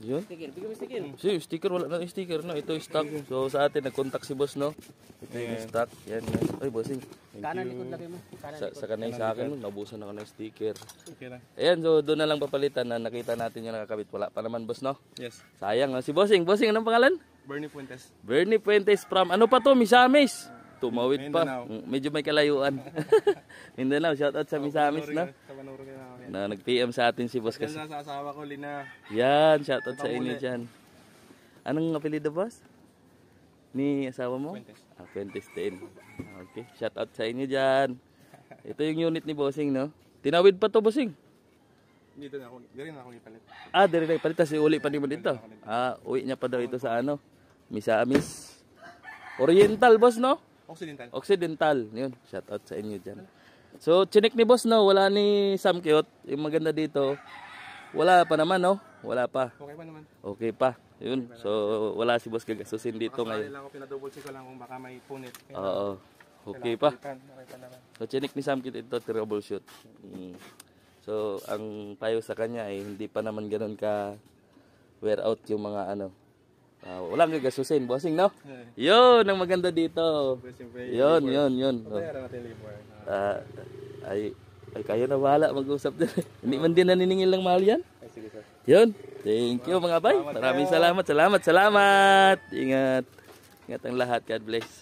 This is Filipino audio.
Yun. Sticker, bigyan mo sticker. Si sticker, wala na yung sticker, no? Ito yung stock. So sa atin, nag-contact si boss, no? Ito yung stock. Yan, yan. Ay, bossing. Kanan likod lagay mo. Kanan likod. Sa kanay sa akin, no? Naubusan ako ng sticker. Okay lang. Ayan, so doon na lang papalitan na nakita natin yung nakakabit. Wala pa naman, boss, no? Yes. Sayang, no? Si bossing. Bossing, anong pangalan? Bernie Fuentes. Bernie Fuentes from, ano pa to? Misamis. Tumawid pa. Mindanao. Medyo may kalayuan. Mindanao, shoutout sa Misamis, no? Kabanuro kayo ako. Na nag-PM sa atin si boss Yan kasi. sa asawa ko, Lina. Yan, shoutout sa inyo dyan. Anong apelido, boss? Ni asawa mo? Fuentes. Fuentes din. Okay, shoutout sa inyo dyan. Ito yung unit ni bossing, no? Tinawid pa to, bossing. Dito na ako. Dito na ako ipalit. Dire na ipalit. Kasi uli pa din mo dito. Uwi niya pa daw ito sa ano? Misamis. Oriental, boss, no? Occidental. Occidental. Yun, shoutout sa inyo dyan. So, chinik ni boss, no? Wala ni Sam Cute. Yung maganda dito. Wala pa naman, no? Wala pa. Okay pa naman. Okay pa. Yun. So, wala si boss gagasusin dito Baka ngayon. lang ako pinadouble check ko lang kung baka may punit. Oo. Okay pa. Okay pa naman. So, chinik ni Sam Cute ito, troubleshoot. So, ang payo sa kanya ay hindi pa naman ganun ka wear out yung mga ano. Walang gagasusin, bossing, no? Yun, ang maganda dito. Yun. Bayaran natin labor. Ay, kayo na bahala mag-usap din. Hindi man din naniningil ng mahal yan. Ay, sige sir. Yun. Thank you mga bay. Maraming salamat. Ingat. Ingat ang lahat. God bless.